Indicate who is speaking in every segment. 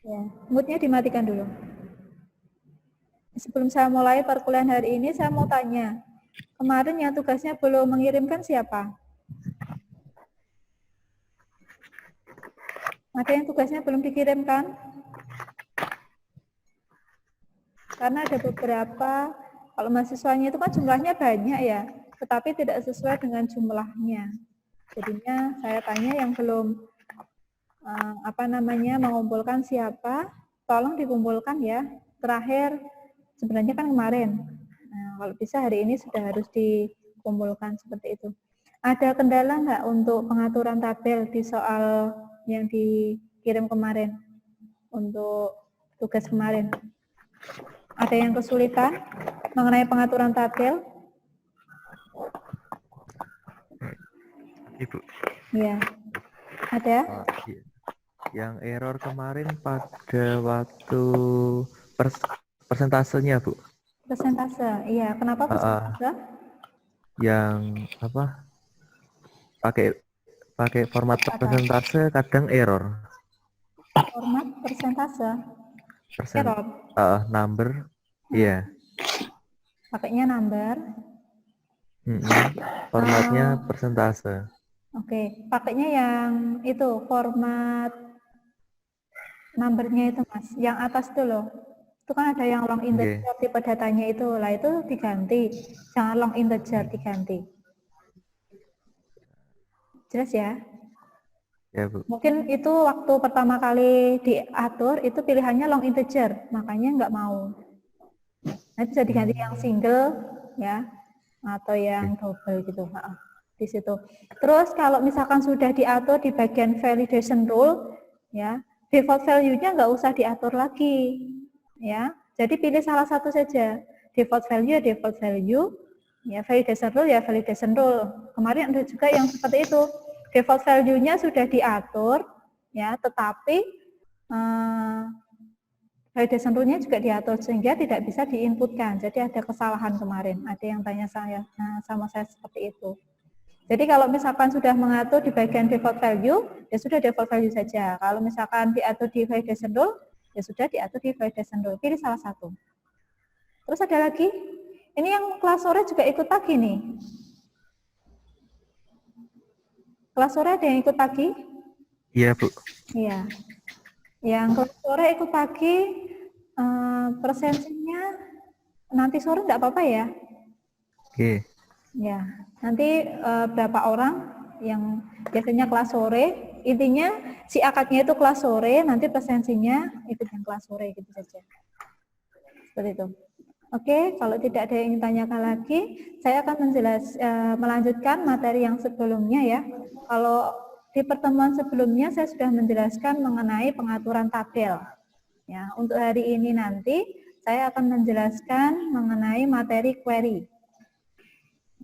Speaker 1: Ya, moodnya dimatikan dulu. Sebelum saya mulai perkuliahan hari ini, saya mau tanya. Kemarin yang tugasnya belum mengirimkan siapa? Ada yang tugasnya belum dikirimkan? Karena ada beberapa, kalau mahasiswanya itu kan jumlahnya banyak ya, tetapi tidak sesuai dengan jumlahnya. Jadinya saya tanya yang belum mengumpulkan siapa, tolong dikumpulkan ya. Terakhir sebenarnya kan kemarin. Nah, kalau bisa hari ini sudah harus dikumpulkan seperti itu. Ada kendala nggak untuk pengaturan tabel di soal yang dikirim kemarin untuk tugas kemarin? Ada yang kesulitan mengenai pengaturan tabel?
Speaker 2: Ibu.
Speaker 1: Ya, ada.
Speaker 2: Iya. Yang error kemarin pada waktu persentasenya, Bu.
Speaker 1: Persentase, iya. Kenapa persentase?
Speaker 2: Yang apa? Pakai format persentase kadang error.
Speaker 1: Format persentase,
Speaker 2: Persen
Speaker 1: error.
Speaker 2: number, iya.
Speaker 1: Pakainya number.
Speaker 2: Formatnya persentase.
Speaker 1: Oke, pakainya yang itu format numbernya itu Mas, yang atas itu loh. Itu kan ada yang long integer tipe datanya itu, lah itu diganti. Jangan long integer, diganti. Jelas ya?
Speaker 2: Ya, Bu.
Speaker 1: Mungkin itu waktu pertama kali diatur itu pilihannya long integer, makanya nggak mau. Nah, bisa diganti yang single ya, atau yang double gitu. Di situ. Terus kalau misalkan sudah diatur di bagian validation rule, ya default value-nya nggak usah diatur lagi, ya. Jadi pilih salah satu saja. Default value, default value, ya validation rule ya validation rule. Kemarin ada juga yang seperti itu. Default value-nya sudah diatur, ya, tetapi validation rule-nya juga diatur sehingga tidak bisa diinputkan. Jadi ada kesalahan kemarin. Ada yang tanya saya sama saya seperti itu. Jadi kalau misalkan sudah mengatur di bagian default value, ya sudah default value saja. Kalau misalkan diatur di validation rule, ya sudah diatur di validation rule. Pilih salah satu. Terus ada lagi, ini yang kelas sore juga ikut pagi nih. Kelas sore ada yang ikut pagi?
Speaker 2: Iya, Bu.
Speaker 1: Iya. Yang kelas sore ikut pagi, presensinya nanti sore enggak apa-apa ya?
Speaker 2: Oke.
Speaker 1: Ya, nanti berapa orang yang biasanya kelas sore, intinya si akadnya itu kelas sore, nanti presensinya ikut yang kelas sore gitu saja. Seperti itu. Oke, kalau tidak ada yang ingin tanyakan lagi, saya akan melanjutkan materi yang sebelumnya ya. Kalau di pertemuan sebelumnya saya sudah menjelaskan mengenai pengaturan tabel. Ya, untuk hari ini nanti saya akan menjelaskan mengenai materi query.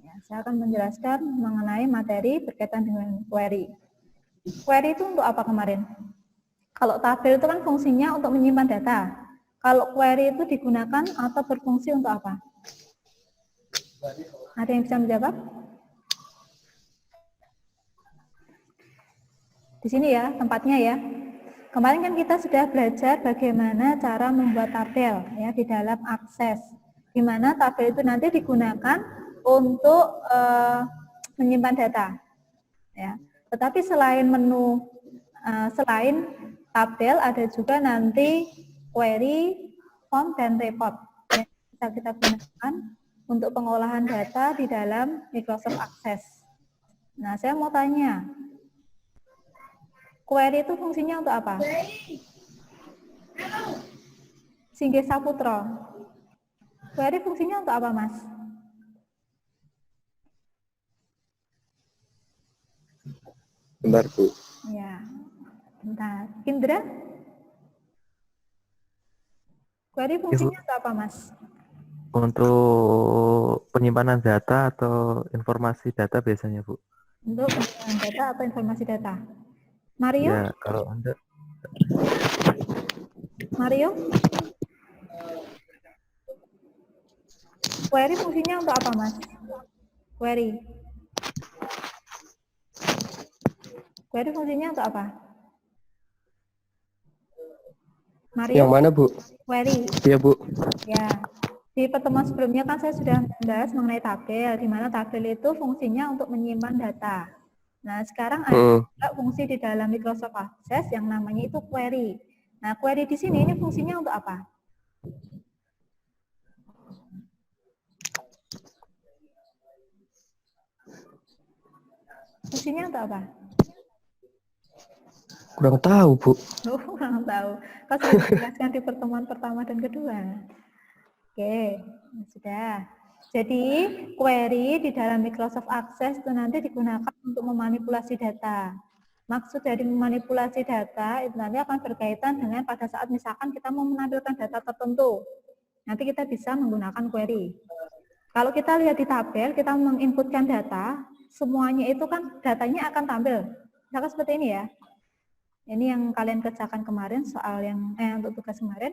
Speaker 1: Ya, saya akan menjelaskan mengenai materi berkaitan dengan query. Query itu untuk apa kemarin? Kalau tabel itu kan fungsinya untuk menyimpan data. Kalau query itu digunakan atau berfungsi untuk apa? Ada yang bisa menjawab? Di sini ya, tempatnya ya. Kemarin kan kita sudah belajar bagaimana cara membuat tabel ya di dalam Access. Di mana tabel itu nanti digunakan untuk menyimpan data. Ya. Tetapi selain selain tabel ada juga nanti query, form, dan report yang bisa kita gunakan untuk pengolahan data di dalam Microsoft Access. Nah, saya mau tanya, query itu fungsinya untuk apa? Singgih Saputro. Query fungsinya untuk apa, Mas?
Speaker 3: Bentar, Bu.
Speaker 1: Ya, bentar. Indra? Query fungsinya untuk apa, Mas?
Speaker 2: Untuk penyimpanan data atau informasi data biasanya, Bu.
Speaker 1: Untuk penyimpanan data atau informasi data. Mario?
Speaker 2: Ya, kalau Anda
Speaker 1: Mario? Query fungsinya untuk apa, Mas? Query. Query fungsinya untuk apa? Mario,
Speaker 3: Yang mana, Bu?
Speaker 1: query.
Speaker 3: Iya, Bu.
Speaker 1: Ya, di pertemuan sebelumnya kan saya sudah membahas mengenai tabel, di mana tabel itu fungsinya untuk menyimpan data. Nah, sekarang ada juga fungsi di dalam Microsoft Access yang namanya itu query. Nah, query di sini ini fungsinya untuk apa? Fungsinya untuk apa?
Speaker 3: Kurang tahu, Bu.
Speaker 1: Oh, kurang tahu. Kan sudah dijelaskan di pertemuan pertama dan kedua. Oke, sudah. Jadi, query di dalam Microsoft Access itu nanti digunakan untuk memanipulasi data. Maksud dari memanipulasi data itu nanti akan berkaitan dengan pada saat misalkan kita mau menampilkan data tertentu. Nanti kita bisa menggunakan query. Kalau kita lihat di tabel, kita menginputkan data, semuanya itu kan datanya akan tampil. Misalkan seperti ini ya. Ini yang kalian kerjakan kemarin, soal yang untuk tugas kemarin.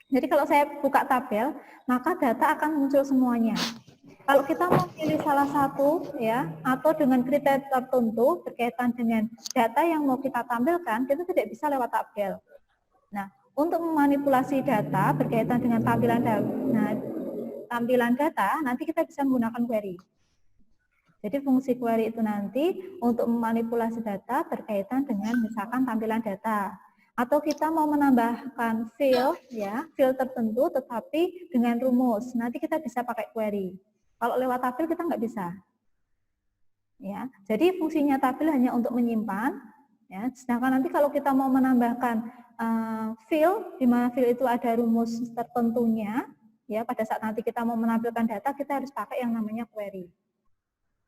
Speaker 1: Jadi kalau saya buka tabel, maka data akan muncul semuanya. Kalau kita mau pilih salah satu ya, atau dengan kriteria tertentu berkaitan dengan data yang mau kita tampilkan, kita tidak bisa lewat tabel. Nah, untuk memanipulasi data berkaitan dengan tampilan data, nanti kita bisa menggunakan query. Jadi fungsi query itu nanti untuk memanipulasi data berkaitan dengan misalkan tampilan data. Atau kita mau menambahkan field tertentu tetapi dengan rumus. Nanti kita bisa pakai query. Kalau lewat tabel kita nggak bisa. Ya, jadi fungsinya tabel hanya untuk menyimpan. Ya, sedangkan nanti kalau kita mau menambahkan field, di mana field itu ada rumus tertentunya, ya pada saat nanti kita mau menampilkan data kita harus pakai yang namanya query.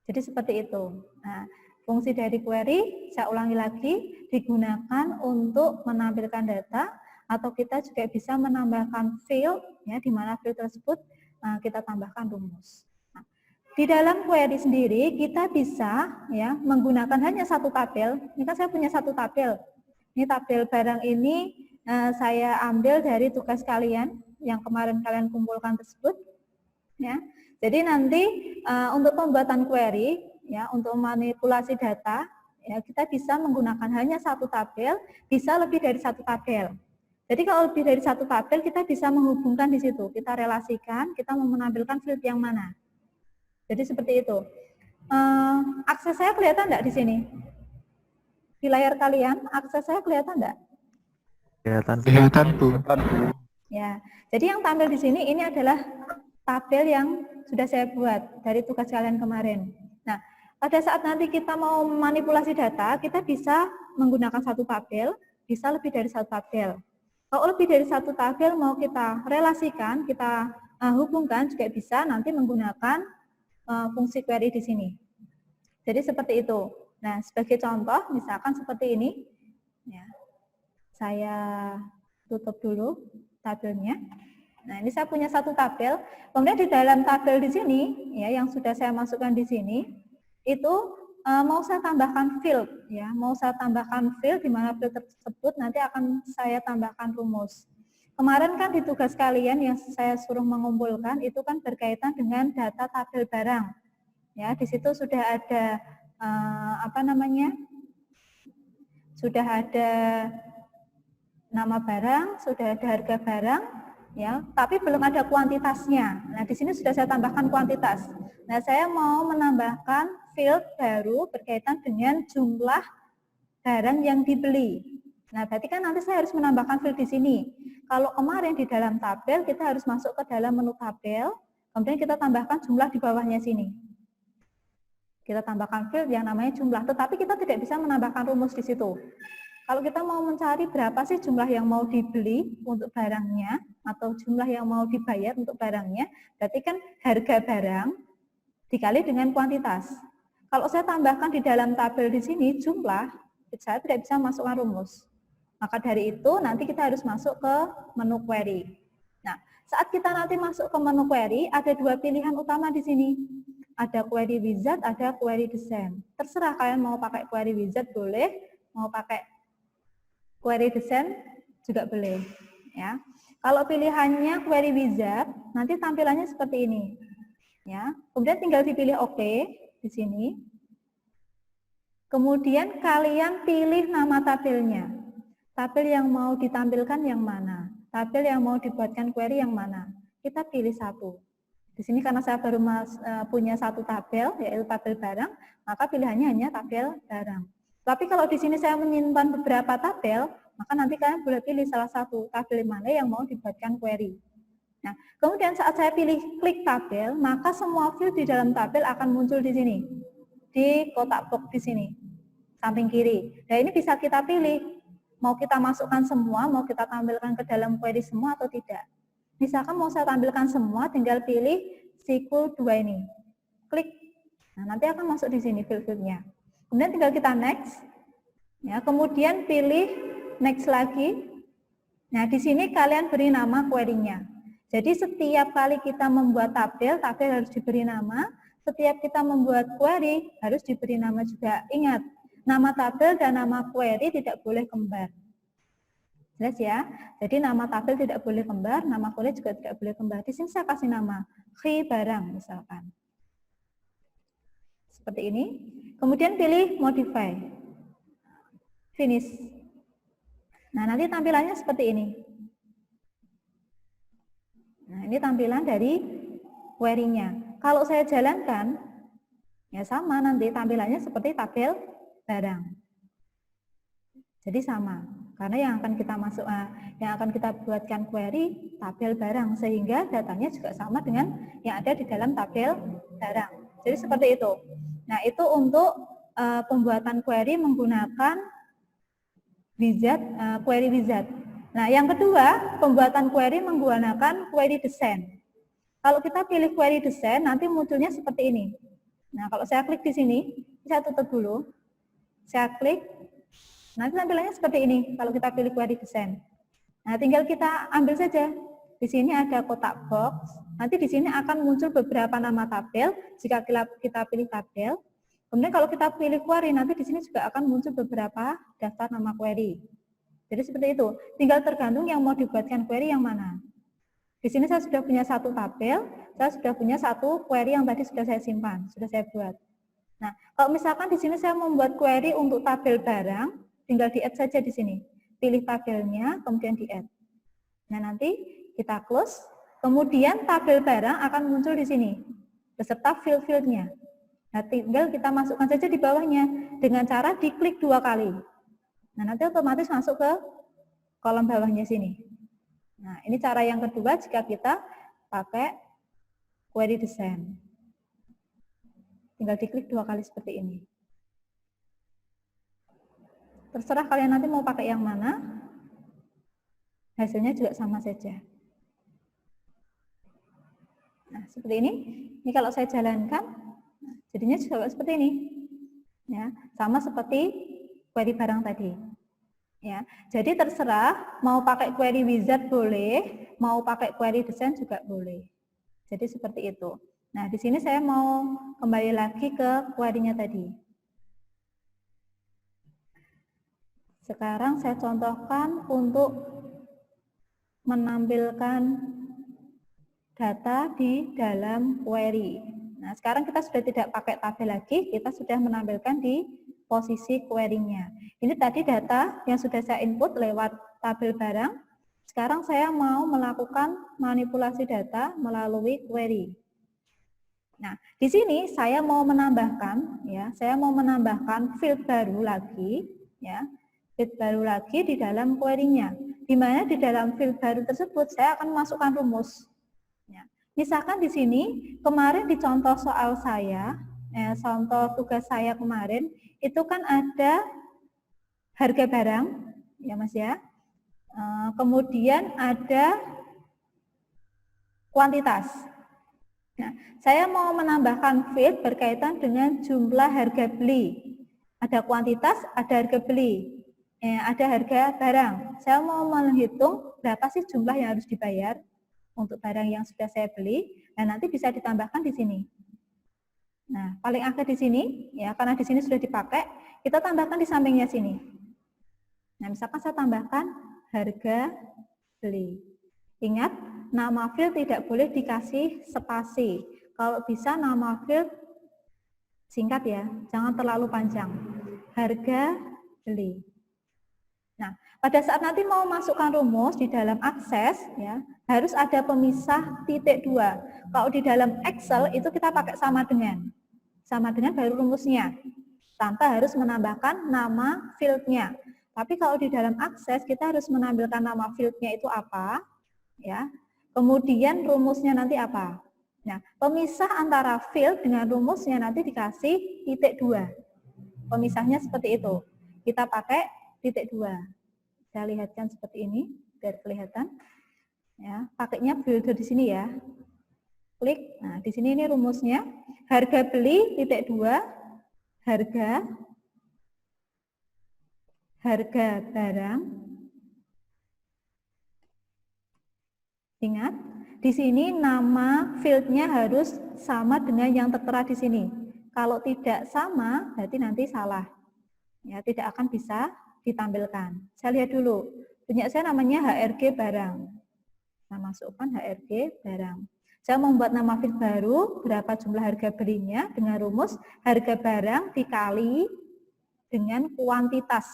Speaker 1: Jadi seperti itu. Nah, fungsi dari query, saya ulangi lagi, digunakan untuk menampilkan data, atau kita juga bisa menambahkan field, ya, di mana field tersebut kita tambahkan rumus. Nah, di dalam query sendiri, kita bisa ya menggunakan hanya satu tabel. Ini kan saya punya satu tabel. Ini tabel barang ini saya ambil dari tugas kalian, yang kemarin kalian kumpulkan tersebut. Ya. Jadi nanti untuk pembuatan query, ya, untuk manipulasi data, ya, kita bisa menggunakan hanya satu tabel, bisa lebih dari satu tabel. Jadi kalau lebih dari satu tabel, kita bisa menghubungkan di situ, kita relasikan, kita mau menampilkan field yang mana. Jadi seperti itu. Akses saya kelihatan enggak di sini? Di layar kalian, akses saya kelihatan enggak?
Speaker 3: Kelihatan, Bu.
Speaker 1: Ya, jadi yang tampil di sini ini adalah tabel yang sudah saya buat dari tugas kalian kemarin. Nah, pada saat nanti kita mau manipulasi data, kita bisa menggunakan satu tabel, bisa lebih dari satu tabel. Kalau lebih dari satu tabel mau kita relasikan, kita hubungkan juga bisa nanti menggunakan fungsi query di sini. Jadi seperti itu. Nah, sebagai contoh, misalkan seperti ini. Ya, saya tutup dulu tabelnya. Nah, ini saya punya satu tabel. Kemudian di dalam tabel di sini, ya, yang sudah saya masukkan di sini, itu mau saya tambahkan field, ya, mau saya tambahkan field di mana field tersebut nanti akan saya tambahkan rumus. Kemarin kan di tugas kalian yang saya suruh mengumpulkan itu kan berkaitan dengan data tabel barang. Ya, di situ sudah ada sudah ada nama barang, sudah ada harga barang. Ya, tapi belum ada kuantitasnya. Nah, di sini sudah saya tambahkan kuantitas. Nah, saya mau menambahkan field baru berkaitan dengan jumlah barang yang dibeli. Nah, berarti kan nanti saya harus menambahkan field di sini. Kalau kemarin di dalam tabel, kita harus masuk ke dalam menu tabel, kemudian kita tambahkan jumlah di bawahnya sini. Kita tambahkan field yang namanya jumlah, tetapi kita tidak bisa menambahkan rumus di situ. Kalau kita mau mencari berapa sih jumlah yang mau dibeli untuk barangnya, atau jumlah yang mau dibayar untuk barangnya, berarti kan harga barang dikali dengan kuantitas. Kalau saya tambahkan di dalam tabel di sini jumlah, saya tidak bisa masukkan rumus. Maka dari itu nanti kita harus masuk ke menu query. Nah, saat kita nanti masuk ke menu query, ada dua pilihan utama di sini. Ada query wizard, ada query design. Terserah kalian mau pakai query wizard boleh, mau pakai query design juga boleh, ya. Kalau pilihannya query wizard, nanti tampilannya seperti ini, ya. Kemudian tinggal dipilih OK di sini. Kemudian kalian pilih nama tabelnya, tabel yang mau ditampilkan yang mana. tabel yang mau dibuatkan query yang mana? Kita pilih satu. Di sini karena saya baru punya satu tabel, yaitu tabel barang, maka pilihannya hanya tabel barang. Tapi kalau di sini saya menyimpan beberapa tabel, maka nanti kalian boleh pilih salah satu tabel mana yang mau dibuatkan query. Nah, kemudian saat saya pilih klik tabel, maka semua field di dalam tabel akan muncul di sini, di kotak box di sini, samping kiri. Nah, ini bisa kita pilih, mau kita masukkan semua, mau kita tampilkan ke dalam query semua atau tidak. Misalkan mau saya tampilkan semua, tinggal pilih SQL 2 ini. Klik. Nah, nanti akan masuk di sini field-fieldnya. Kemudian tinggal kita next. Ya, kemudian pilih next lagi. Nah, di sini kalian beri nama query-nya. Jadi setiap kali kita membuat tabel, tabel harus diberi nama. Setiap kita membuat query, harus diberi nama juga. Ingat, nama tabel dan nama query tidak boleh kembar. Jelas ya? Jadi nama tabel tidak boleh kembar, nama query juga tidak boleh kembar. Di sini saya kasih nama key barang misalkan. Seperti ini. Kemudian pilih modify. Finish. Nah, nanti tampilannya seperti ini. Nah, ini tampilan dari query-nya. Kalau saya jalankan, ya sama nanti tampilannya seperti tabel barang. Jadi sama. Karena yang akan kita buatkan query tabel barang, sehingga datanya juga sama dengan yang ada di dalam tabel barang. Jadi seperti itu. Nah, itu untuk pembuatan query menggunakan wizard, query wizard. Nah, yang kedua, pembuatan query menggunakan query design. Kalau kita pilih query design, nanti munculnya seperti ini. Nah, kalau saya klik di sini, saya tutup dulu. Saya klik. Nanti tampilannya seperti ini kalau kita pilih query design. Nah, tinggal kita ambil saja. Di sini ada kotak box. Nanti di sini akan muncul beberapa nama tabel jika kita pilih tabel. Kemudian kalau kita pilih query, nanti di sini juga akan muncul beberapa daftar nama query. Jadi seperti itu. Tinggal tergantung yang mau dibuatkan query yang mana. Di sini saya sudah punya satu tabel, saya sudah punya satu query yang tadi sudah saya simpan, sudah saya buat. Nah, kalau misalkan di sini saya membuat query untuk tabel barang, tinggal di-add saja di sini. Pilih tabelnya, kemudian di-add. Nah, nanti kita close. Kemudian tabel barang akan muncul di sini, beserta field-fieldnya. Nah, tinggal kita masukkan saja di bawahnya, dengan cara diklik 2 kali. Nah, nanti otomatis masuk ke kolom bawahnya sini. Nah, ini cara yang kedua jika kita pakai query design. Tinggal diklik 2 kali seperti ini. Terserah kalian nanti mau pakai yang mana, hasilnya juga sama saja. Nah, seperti ini. Ini kalau saya jalankan, jadinya juga seperti ini. Ya, sama seperti query barang tadi. Ya, jadi terserah mau pakai query wizard boleh, mau pakai query design juga boleh. Jadi seperti itu. Nah, di sini saya mau kembali lagi ke query-nya tadi. Sekarang saya contohkan untuk menampilkan data di dalam query. Nah, sekarang kita sudah tidak pakai tabel lagi, kita sudah menampilkan di posisi query-nya. Ini tadi data yang sudah saya input lewat tabel barang. Sekarang saya mau melakukan manipulasi data melalui query. Nah, di sini saya mau menambahkan, ya, saya mau menambahkan field baru lagi, ya, field baru lagi di dalam query-nya. Di mana di dalam field baru tersebut saya akan memasukkan rumus. Ya. Misalkan di sini kemarin di contoh soal saya, contoh tugas saya kemarin itu kan ada harga barang, ya Mas ya. Kemudian ada kuantitas. Nah, saya mau menambahkan field berkaitan dengan jumlah harga beli. Ada kuantitas, ada harga beli, ada harga barang. Saya mau menghitung berapa sih jumlah yang harus dibayar untuk barang yang sudah saya beli, dan nanti bisa ditambahkan di sini. Nah, paling akhir di sini, ya karena di sini sudah dipakai, kita tambahkan di sampingnya sini. Nah, misalkan saya tambahkan harga beli. Ingat, nama field tidak boleh dikasih spasi. Kalau bisa nama field singkat ya, jangan terlalu panjang. Harga beli. Nah, pada saat nanti mau masukkan rumus di dalam akses, ya, harus ada pemisah titik 2. Kalau di dalam Excel itu kita pakai sama dengan baru rumusnya, tanpa harus menambahkan nama fieldnya. Tapi kalau di dalam akses kita harus menampilkan nama fieldnya itu apa, ya. Kemudian rumusnya nanti apa. Nah, pemisah antara field dengan rumusnya nanti dikasih titik 2. Pemisahnya seperti itu. Kita pakai titik 2. Saya lihatkan seperti ini biar kelihatan. Ya, pakainya builder di sini ya. Klik. Nah, di sini ini rumusnya. Harga beli titik 2, harga barang. Ingat, di sini nama fieldnya harus sama dengan yang tertera di sini. Kalau tidak sama, berarti nanti salah. Ya, tidak akan bisa ditampilkan. Saya lihat dulu. Punya saya namanya HRG barang. Saya masukkan HRG barang. Saya membuat nama field baru, berapa jumlah harga belinya dengan rumus harga barang dikali dengan kuantitas.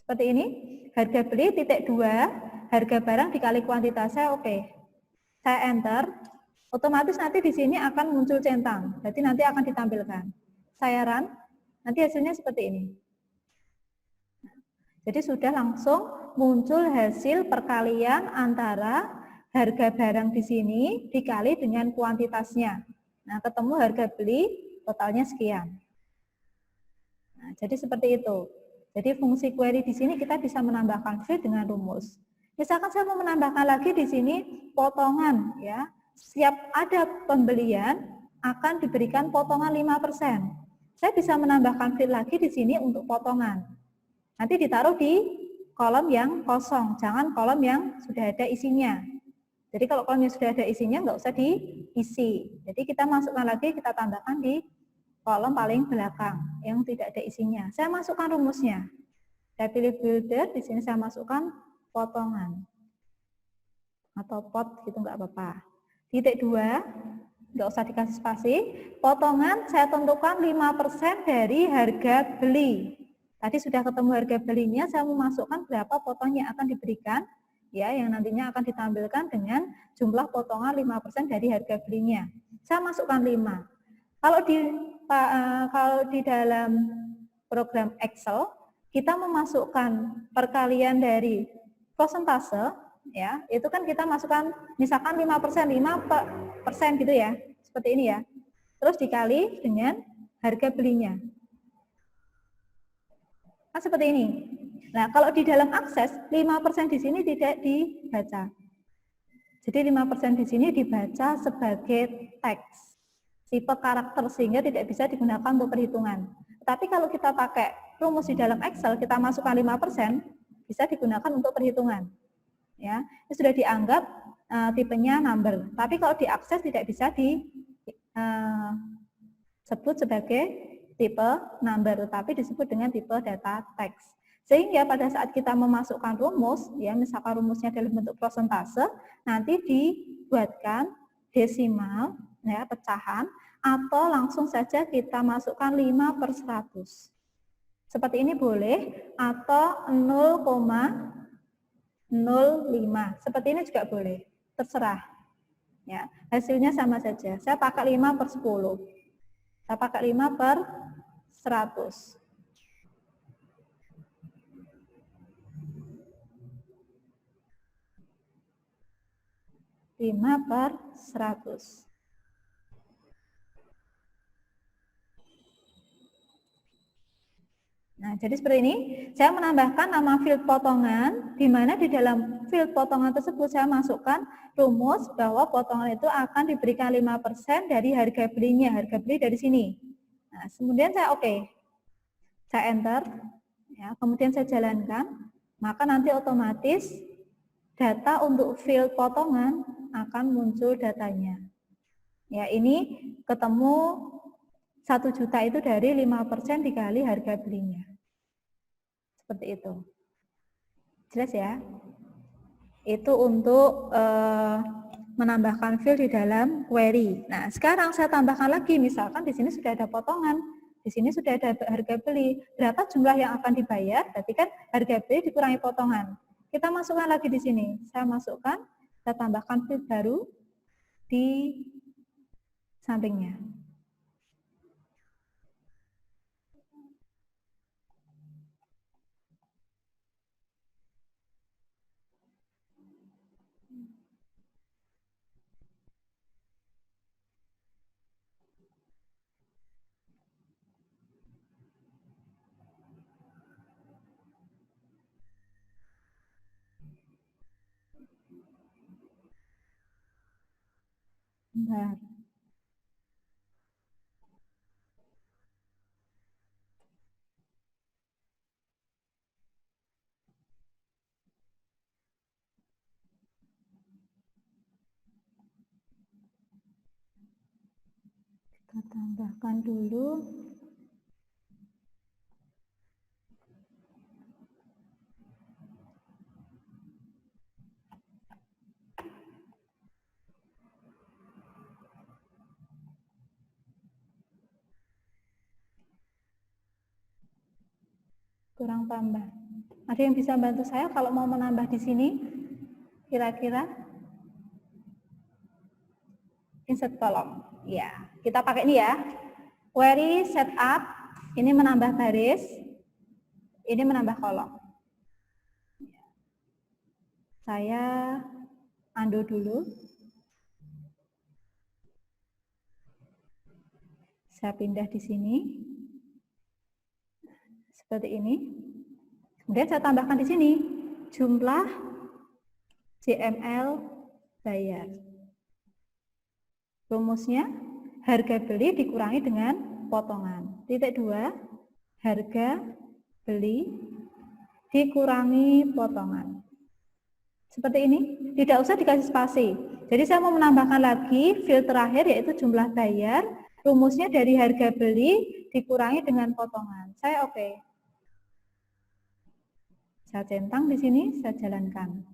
Speaker 1: Seperti ini, harga beli titik 2, harga barang dikali kuantitas. Saya oke. Saya enter, otomatis nanti di sini akan muncul centang. Berarti nanti akan ditampilkan. Saya run, nanti hasilnya seperti ini. Jadi sudah langsung muncul hasil perkalian antara harga barang di sini dikali dengan kuantitasnya. Nah, ketemu harga beli totalnya sekian. Nah, jadi seperti itu. Jadi fungsi query di sini kita bisa menambahkan field dengan rumus. Misalkan saya mau menambahkan lagi di sini potongan, ya. Setiap ada pembelian akan diberikan potongan 5%. Saya bisa menambahkan field lagi di sini untuk potongan. Nanti ditaruh di kolom yang kosong, jangan kolom yang sudah ada isinya. Jadi kalau kolom yang sudah ada isinya nggak usah diisi. Jadi kita masukkan lagi, kita tambahkan di kolom paling belakang yang tidak ada isinya. Saya masukkan rumusnya. Saya pilih builder, di sini saya masukkan potongan. Atau pot gitu nggak apa-apa. Titik 2, nggak usah dikasih spasi. Potongan saya tentukan 5% dari harga beli. Tadi sudah ketemu harga belinya, saya memasukkan berapa potong yang akan diberikan, ya, yang nantinya akan ditampilkan dengan jumlah potongan 5% dari harga belinya. Saya masukkan 5. Kalau di dalam program Excel, kita memasukkan perkalian dari persentase, ya, itu kan kita masukkan misalkan 5% gitu ya, seperti ini ya. Terus dikali dengan harga belinya. Kan seperti ini. Nah, kalau di dalam akses, 5% di sini tidak dibaca. Jadi 5% di sini dibaca sebagai teks, tipe karakter, sehingga tidak bisa digunakan untuk perhitungan. Tapi kalau kita pakai rumus di dalam Excel, kita masukkan 5%, bisa digunakan untuk perhitungan. Ya, ini sudah dianggap tipenya number. Tapi kalau diakses tidak bisa disebut sebagai tipe number, tetapi disebut dengan tipe data text. Sehingga pada saat kita memasukkan rumus, ya misalkan rumusnya dalam bentuk persentase, nanti dibuatkan desimal, ya pecahan, atau langsung saja kita masukkan 5/100. Seperti ini boleh, atau 0,05. Seperti ini juga boleh, terserah. Ya, hasilnya sama saja. Saya pakai 5/10. Saya pakai 5/100. 5/100. Nah, jadi seperti ini, saya menambahkan nama field potongan, di mana di dalam field potongan tersebut saya masukkan rumus bahwa potongan itu akan diberikan 5% dari harga belinya, harga beli dari sini. Nah, kemudian saya oke. Saya enter, ya, kemudian saya jalankan, maka nanti otomatis data untuk field potongan akan muncul datanya. Ya, ini ketemu 1 juta itu dari 5% dikali harga belinya. Seperti itu. Jelas ya? Itu untuk menambahkan field di dalam query. Nah, sekarang saya tambahkan lagi, misalkan di sini sudah ada potongan. di sini sudah ada harga beli. Berapa jumlah yang akan dibayar? Berarti kan harga beli dikurangi potongan. Kita masukkan lagi di sini. Saya masukkan, saya tambahkan field baru di sampingnya. Bentar. Kita tambahkan dulu. Kurang tambah. Ada yang bisa bantu saya kalau mau menambah di sini? Kira-kira? Insert column. Ya, kita pakai ini ya. Query setup, ini menambah baris, ini menambah kolom. Saya undo dulu. Saya pindah di sini. Seperti ini. Kemudian saya tambahkan di sini jumlah JML bayar. Rumusnya harga beli dikurangi dengan potongan. Titik 2, harga beli dikurangi potongan. Seperti ini, tidak usah dikasih spasi. Jadi saya mau menambahkan lagi field terakhir yaitu jumlah bayar. Rumusnya dari harga beli dikurangi dengan potongan. Saya oke. Saya centang di sini, saya jalankan.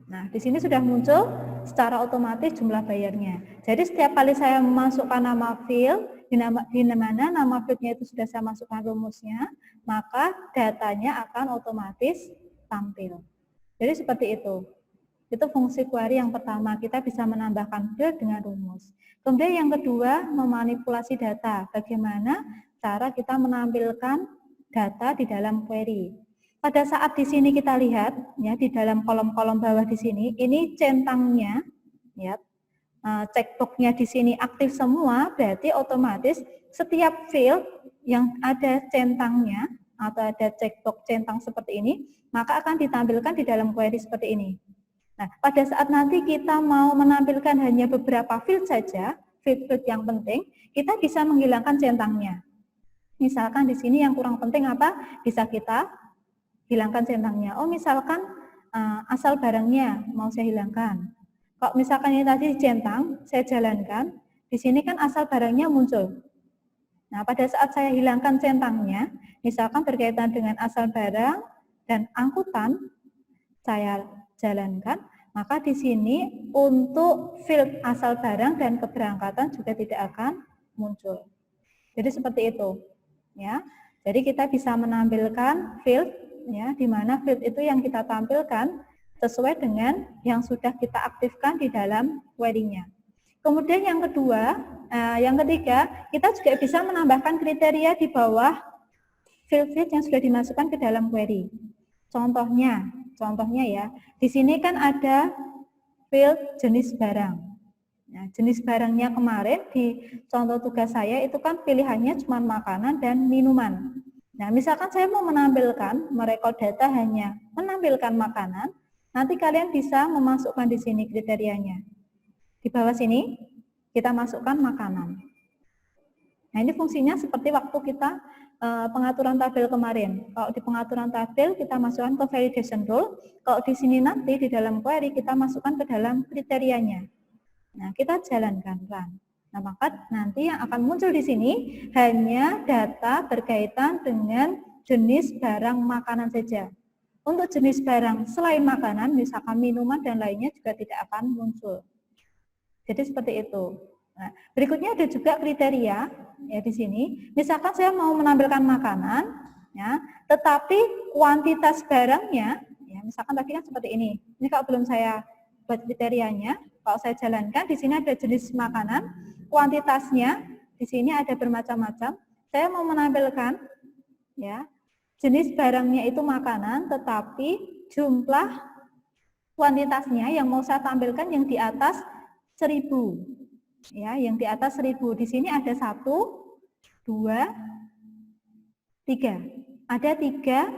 Speaker 1: Nah, di sini sudah muncul secara otomatis jumlah bayarnya. Jadi setiap kali saya memasukkan nama field, di mana nama fieldnya itu sudah saya masukkan rumusnya, maka datanya akan otomatis tampil. Jadi seperti itu. Itu fungsi query yang pertama, kita bisa menambahkan field dengan rumus. Kemudian yang kedua, memanipulasi data. Bagaimana cara kita menampilkan data di dalam query. Pada saat di sini kita lihat, ya di dalam kolom-kolom bawah di sini, ini centangnya, ya, checkbox-nya di sini aktif semua, berarti otomatis setiap field yang ada centangnya atau ada checkbox centang seperti ini, maka akan ditampilkan di dalam query seperti ini. Nah, pada saat nanti kita mau menampilkan hanya beberapa field saja, field-field yang penting, kita bisa menghilangkan centangnya. Misalkan di sini yang kurang penting apa? Bisa kita hilangkan centangnya. Oh, misalkan asal barangnya mau saya hilangkan. Kalau misalkan ini tadi centang, saya jalankan, di sini kan asal barangnya muncul. Nah, pada saat saya hilangkan centangnya, misalkan berkaitan dengan asal barang dan angkutan, saya jalankan, maka di sini untuk field asal barang dan keberangkatan juga tidak akan muncul. Jadi seperti itu. Ya, jadi kita bisa menampilkan field, ya, di mana field itu yang kita tampilkan sesuai dengan yang sudah kita aktifkan di dalam query-nya. Kemudian yang kedua, yang ketiga, kita juga bisa menambahkan kriteria di bawah field-field yang sudah dimasukkan ke dalam query. Contohnya ya, di sini kan ada field jenis barang. Nah, jenis barangnya kemarin di contoh tugas saya itu kan pilihannya cuma makanan dan minuman. Nah, misalkan saya mau menampilkan, merekod data hanya menampilkan makanan, nanti kalian bisa memasukkan di sini kriterianya. Di bawah sini, kita masukkan makanan. Nah, ini fungsinya seperti waktu kita pengaturan tabel kemarin. Kalau di pengaturan tabel, kita masukkan ke validation rule. Kalau di sini nanti, di dalam query, kita masukkan ke dalam kriterianya. Nah, kita jalankan run. Nah, maka nanti yang akan muncul di sini hanya data berkaitan dengan jenis barang makanan saja. Untuk jenis barang selain makanan, misalkan minuman dan lainnya juga tidak akan muncul. Jadi seperti itu. Nah, berikutnya ada juga kriteria ya di sini. Misalkan saya mau menampilkan makanan, ya, tetapi kuantitas barangnya, ya, misalkan tadi kan seperti ini. Ini kalau belum saya buat kriterianya, kalau saya jalankan di sini ada jenis makanan, kuantitasnya di sini ada bermacam-macam. Saya mau menampilkan, ya, jenis barangnya itu makanan, tetapi jumlah kuantitasnya yang mau saya tampilkan yang di atas 1000. Ya, yang di atas 1000. Di sini ada 1, 2, 3. Ada 3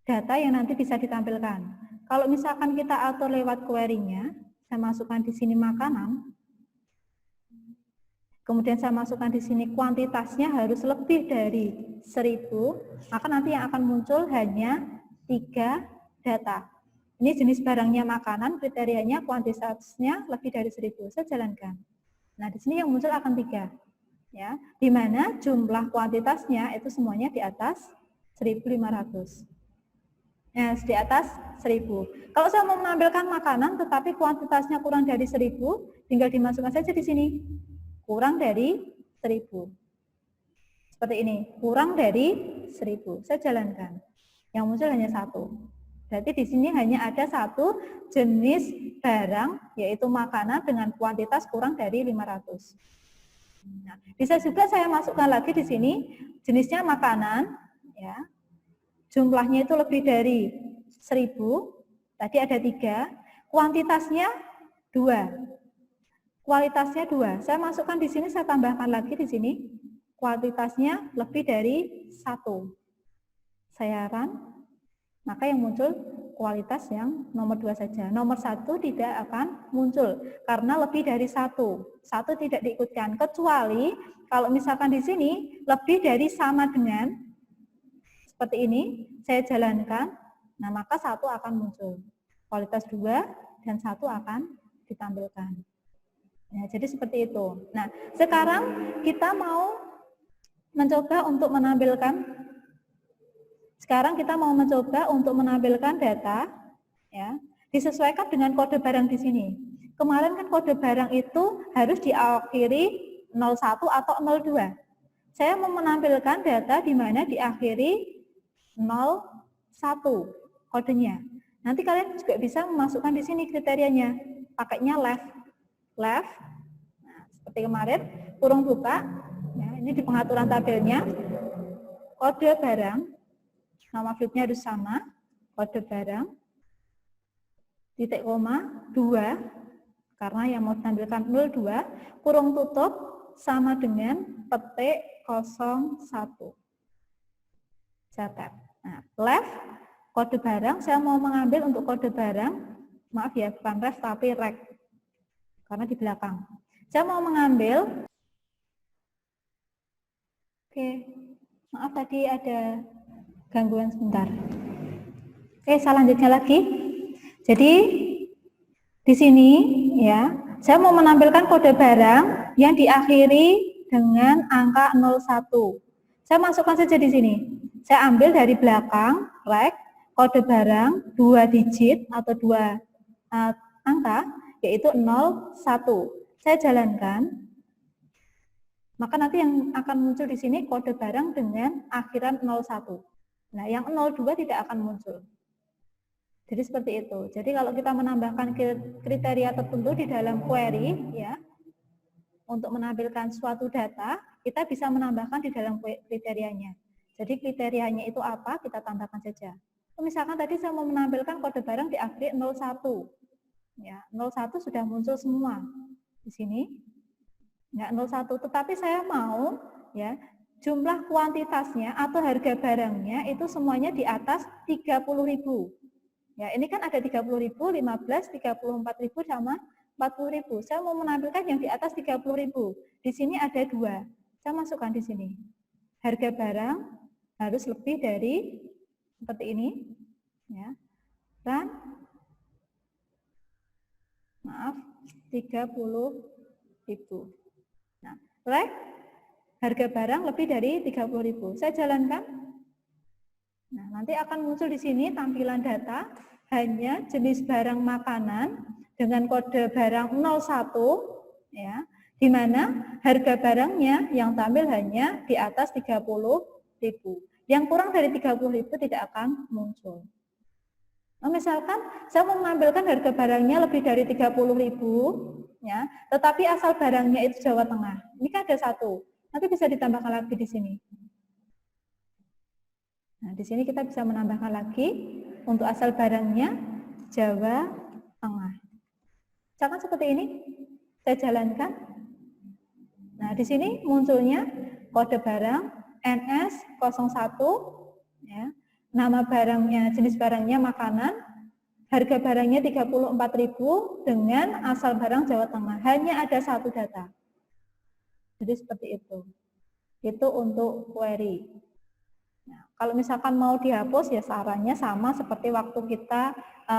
Speaker 1: data yang nanti bisa ditampilkan. Kalau misalkan kita atur lewat query-nya, saya masukkan di sini makanan, kemudian saya masukkan di sini kuantitasnya harus lebih dari 1000, maka nanti yang akan muncul hanya 3 data. Ini jenis barangnya makanan, kriterianya kuantitasnya lebih dari 1000. Saya jalankan. Nah, di sini yang muncul akan 3. Ya, di mana jumlah kuantitasnya itu semuanya di atas 1500. Ya, di atas 1000. Kalau saya mau menampilkan makanan tetapi kuantitasnya kurang dari 1000, tinggal dimasukkan saja di sini. Kurang dari 1000. Seperti ini, kurang dari 1000. Saya jalankan. Yang muncul hanya 1. Berarti di sini hanya ada 1 jenis barang, yaitu makanan dengan kuantitas kurang dari 500. Nah, bisa juga saya masukkan lagi di sini, jenisnya makanan, ya, jumlahnya itu lebih dari 1000, tadi ada 3, kuantitasnya 2, kualitasnya 2. Saya masukkan di sini, saya tambahkan lagi di sini, kuantitasnya lebih dari 1. Saya run. Maka yang muncul kualitas yang nomor 2 saja. Nomor 1 tidak akan muncul karena lebih dari 1. 1 tidak diikutkan, kecuali kalau misalkan di sini lebih dari sama dengan seperti ini, saya jalankan, nah maka 1 akan muncul. Kualitas 2 dan 1 akan ditampilkan. Nah, jadi seperti itu. Nah, sekarang kita mau mencoba untuk menampilkan. Sekarang kita mau mencoba untuk menampilkan data, ya, disesuaikan dengan kode barang di sini. Kemarin kan kode barang itu harus diakhiri 01 atau 02. Saya mau menampilkan data di mana diakhiri 01 kodenya. Nanti kalian juga bisa memasukkan di sini kriterianya. Pakainya left. Nah, seperti kemarin, kurung buka. Ya, ini di pengaturan tabelnya. Kode barang. Nama fieldnya harus sama, kode barang, titik koma, 2, karena yang mau ditampilkan 02, kurung tutup sama dengan petik 01. Saya tab. Nah, left, kode barang, saya mau mengambil untuk kode barang, maaf ya, bukan left tapi right, karena di belakang. Saya mau mengambil, oke, maaf tadi ada gangguan sebentar. Oke, saya lanjutnya lagi. Jadi di sini ya, saya mau menampilkan kode barang yang diakhiri dengan angka 01. Saya masukkan saja di sini. Saya ambil dari belakang, rek, kode barang 2 digit atau 2 angka, yaitu 01. Saya jalankan. Maka nanti yang akan muncul di sini kode barang dengan akhiran 01. Nah, yang 02 tidak akan muncul. Jadi seperti itu. Jadi kalau kita menambahkan kriteria tertentu di dalam query, ya, untuk menampilkan suatu data, kita bisa menambahkan di dalam kriterianya. Jadi kriterianya itu apa, kita tambahkan saja. Misalkan tadi saya mau menampilkan kode barang di akhir 01. Ya, 01 sudah muncul semua di sini. Ya, 01, tetapi saya mau, ya, jumlah kuantitasnya atau harga barangnya itu semuanya di atas 30.000. Ya, ini kan ada 30.000, 15, 34.000 sama 40.000. Saya mau menampilkan yang di atas 30.000. Di sini ada 2. Saya masukkan di sini. Harga barang harus lebih dari seperti ini, ya. Dan maaf, 30.000. Nah, like harga barang lebih dari 30.000. Saya jalankan. Nah, nanti akan muncul di sini tampilan data hanya jenis barang makanan dengan kode barang 01, ya, di mana harga barangnya yang tampil hanya di atas 30.000. Yang kurang dari 30.000 tidak akan muncul. Nah, misalkan saya mau menampilkan harga barangnya lebih dari 30.000, ya, tetapi asal barangnya itu Jawa Tengah. Ini kan ada satu, nanti bisa ditambahkan lagi di sini. Nah, di sini kita bisa menambahkan lagi untuk asal barangnya Jawa Tengah. Misalkan seperti ini, saya jalankan. Nah, di sini munculnya kode barang NS01, ya. Nama barangnya, jenis barangnya makanan, harga barangnya 34.000 dengan asal barang Jawa Tengah. Hanya ada satu data. Jadi seperti itu. Itu untuk query. Nah, kalau misalkan mau dihapus ya sarannya sama seperti waktu kita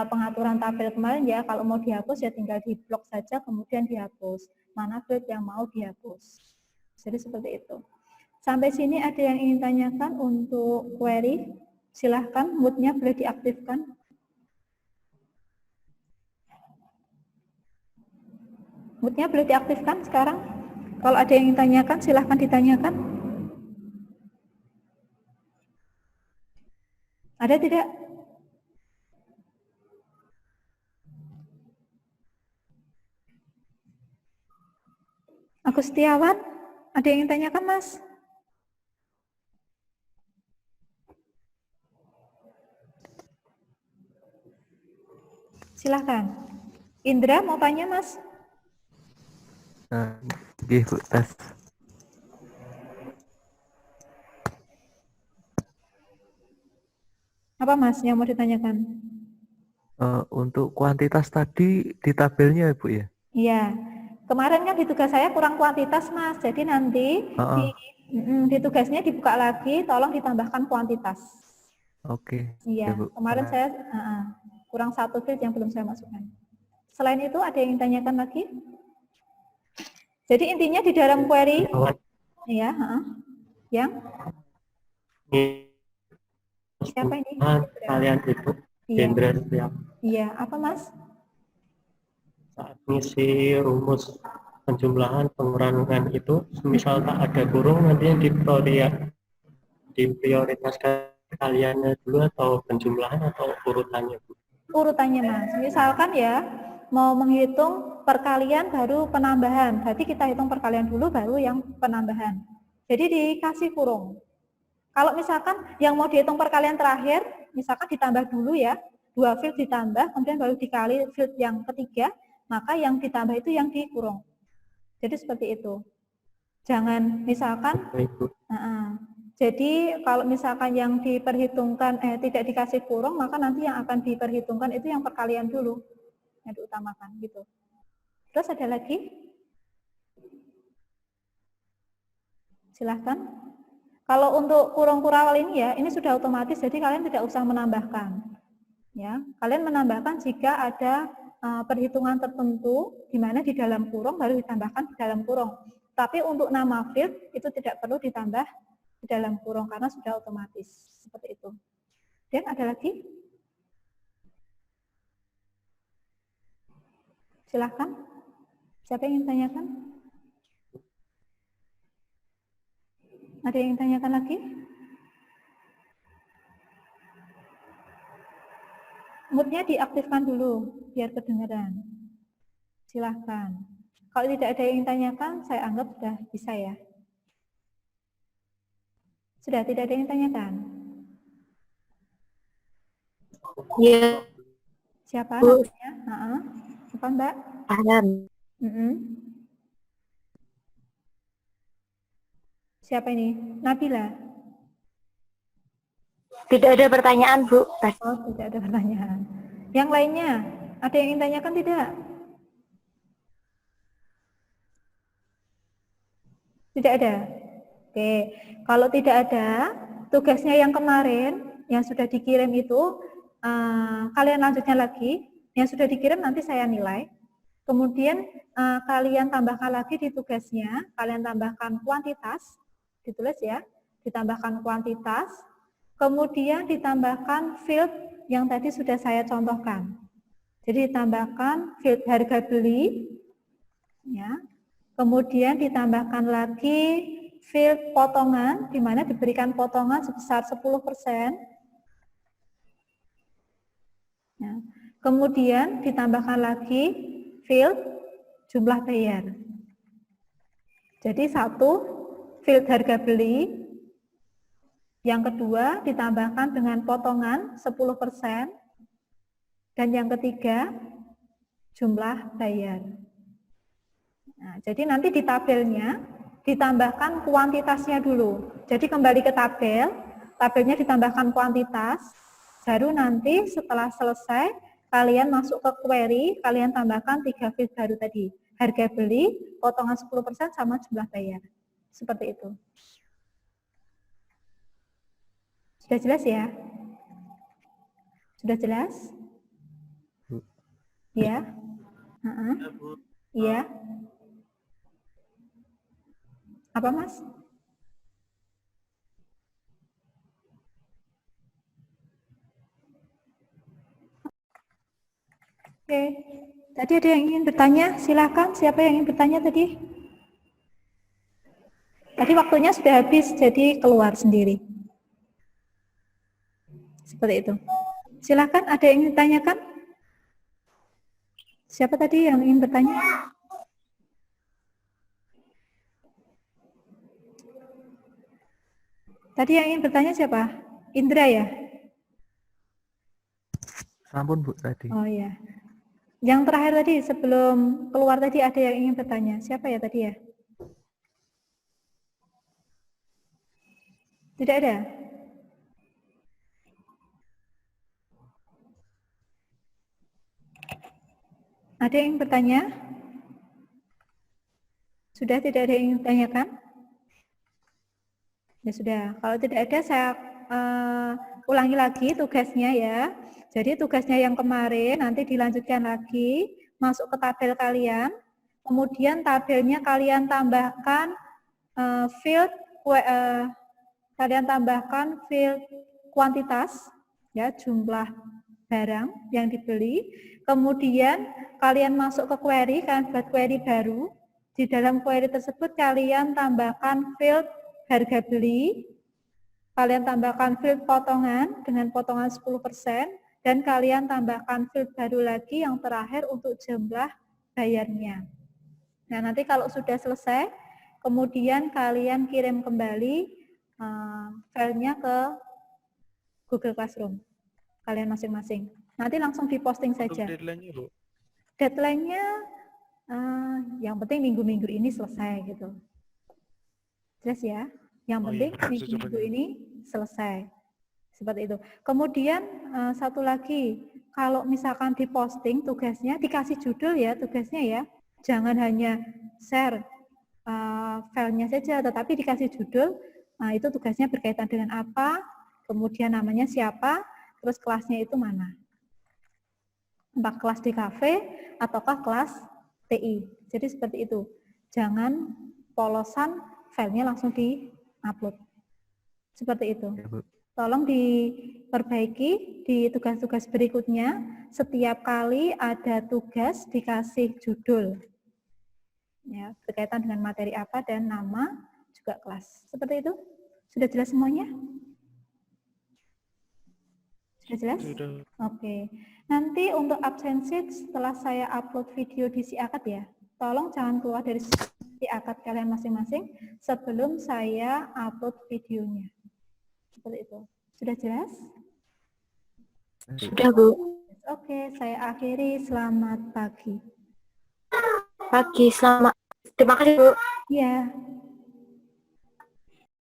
Speaker 1: pengaturan tabel kemarin ya. Kalau mau dihapus ya tinggal di blok saja kemudian dihapus. Mana field yang mau dihapus. Jadi seperti itu. Sampai sini ada yang ingin tanyakan untuk query? Silahkan, mood-nya boleh diaktifkan. Mood-nya boleh diaktifkan sekarang. Kalau ada yang ingin tanyakan, silahkan ditanyakan. Ada tidak? Agus Setiawan, ada yang ingin tanyakan, Mas? Silahkan. Indra mau tanya, Mas?
Speaker 2: Nggih, Bu, tes.
Speaker 1: Apa, Mas, yang mau ditanyakan?
Speaker 2: Untuk kuantitas tadi di tabelnya, Bu ya?
Speaker 1: Iya. Kemarin kan di tugas saya kurang kuantitas, Mas. Jadi nanti di tugasnya dibuka lagi, tolong ditambahkan kuantitas.
Speaker 2: Oke.
Speaker 1: Iya,
Speaker 2: Ya, Bu.
Speaker 1: kemarin saya kurang satu field yang belum saya masukkan. Selain itu ada yang ditanyakan lagi? Jadi intinya di dalam query, ya, yang siapa ini?
Speaker 4: Kalian itu
Speaker 1: Iya.
Speaker 4: Hendra setiap
Speaker 1: Iya, apa, Mas?
Speaker 4: saat ngisi rumus penjumlahan pengurangan itu, misal tak ada kurung nantinya diprioritaskan kaliannya dulu atau penjumlahan atau urutannya, Bu?
Speaker 1: Urutannya, Mas. Misalkan ya, mau menghitung perkalian baru penambahan. Berarti kita hitung perkalian dulu baru yang penambahan. Jadi dikasih kurung. Kalau misalkan yang mau dihitung perkalian terakhir, misalkan ditambah dulu ya, 2 field ditambah, kemudian baru dikali field yang ketiga, maka yang ditambah itu yang dikurung. Jadi seperti itu. Jangan misalkan, jadi kalau misalkan yang diperhitungkan tidak dikasih kurung, maka nanti yang akan diperhitungkan itu yang perkalian dulu yang diutamakan gitu. Terus ada lagi? Silahkan. Kalau untuk kurung-kurawal ini ya, ini sudah otomatis, jadi kalian tidak usah menambahkan. Ya, kalian menambahkan jika ada perhitungan tertentu di mana di dalam kurung baru ditambahkan di dalam kurung. Tapi untuk nama field itu tidak perlu ditambah di dalam kurung karena sudah otomatis seperti itu. Dan ada lagi? Silahkan. Siapa yang ingin tanyakan? Ada yang ingin tanyakan lagi? Mood-nya diaktifkan dulu biar kedengaran. Silahkan. Kalau tidak ada yang tanyakan, saya anggap sudah bisa ya. Sudah tidak ada yang tanyakan?
Speaker 5: Iya.
Speaker 1: Siapa namanya? Siapa, Mbak?
Speaker 5: Alam.
Speaker 1: Siapa ini? Nabila?
Speaker 5: Tidak ada pertanyaan, Bu.
Speaker 1: Oh, tidak ada pertanyaan. Yang lainnya, ada yang ingin tanyakan tidak? Tidak ada? Oke, kalau tidak ada, tugasnya yang kemarin, yang sudah dikirim itu, kalian lanjutnya lagi, yang sudah dikirim nanti saya nilai. Kemudian kalian tambahkan lagi di tugasnya, kalian tambahkan kuantitas, ditulis ya, ditambahkan kuantitas, kemudian ditambahkan field yang tadi sudah saya contohkan. Jadi ditambahkan field harga beli, ya. Kemudian ditambahkan lagi field potongan, di mana diberikan potongan sebesar 10%. Nah, kemudian ditambahkan lagi field jumlah bayar. Jadi satu, field harga beli. Yang kedua, ditambahkan dengan potongan 10%. Dan yang ketiga, jumlah bayar. Nah, jadi nanti di tabelnya ditambahkan kuantitasnya dulu. Jadi kembali ke tabel, tabelnya ditambahkan kuantitas, baru nanti setelah selesai, kalian masuk ke query, kalian tambahkan 3 field baru tadi. Harga beli, potongan 10% sama jumlah bayar. Seperti itu. Sudah jelas ya? Sudah jelas? Ya? Iya. Apa, Mas? Oke. Tadi ada yang ingin bertanya? Silakan. Siapa yang ingin bertanya tadi? Tadi waktunya sudah habis, jadi keluar sendiri. Seperti itu. Silakan. Ada yang ingin ditanyakan? Siapa tadi yang ingin bertanya? Tadi yang ingin bertanya siapa? Indra ya?
Speaker 2: Sampun Bu tadi.
Speaker 1: Oh ya. Yang terakhir tadi sebelum keluar tadi ada yang ingin bertanya. Siapa ya tadi ya? Tidak ada? Ada yang ingin bertanya? Sudah tidak ada yang ingin ditanyakan? Ya sudah, kalau tidak ada saya ulangi lagi tugasnya ya. Jadi tugasnya yang kemarin nanti dilanjutkan lagi, masuk ke tabel kalian, kemudian tabelnya kalian tambahkan field kuantitas, ya jumlah barang yang dibeli, kemudian kalian masuk ke query, kalian buat query baru, di dalam query tersebut kalian tambahkan field harga beli, kalian tambahkan field potongan dengan potongan 10%, dan kalian tambahkan field baru lagi yang terakhir untuk jumlah bayarnya. Nah, nanti kalau sudah selesai, kemudian kalian kirim kembali filenya ke Google Classroom, kalian masing-masing. Nanti langsung diposting saja.
Speaker 3: Deadline-nya, Bu?
Speaker 1: Deadline-nya yang penting minggu-minggu ini selesai gitu. Jelas ya? Yang penting minggu-minggu ini selesai. Seperti itu. Kemudian satu lagi, kalau misalkan diposting tugasnya, dikasih judul ya tugasnya ya. Jangan hanya share filenya saja, tetapi dikasih judul. Nah, itu tugasnya berkaitan dengan apa, kemudian namanya siapa, terus kelasnya itu mana. Entah kelas di kafe, ataukah kelas TI. Jadi seperti itu. Jangan polosan filenya langsung di-upload. Seperti itu. Tolong diperbaiki di tugas-tugas berikutnya. Setiap kali ada tugas dikasih judul. Ya, berkaitan dengan materi apa dan nama juga kelas. Seperti itu. Sudah jelas semuanya? Sudah jelas?
Speaker 3: Sudah.
Speaker 1: Oke. Nanti untuk absensi setelah saya upload video di SiAkad ya. Tolong jangan keluar dari SiAkad kalian masing-masing sebelum saya upload videonya. Seperti itu. Sudah jelas?
Speaker 5: Sudah, Bu.
Speaker 1: Oke, saya akhiri. Selamat pagi.
Speaker 5: Pagi, selamat. Terima kasih, Bu.
Speaker 1: Ya.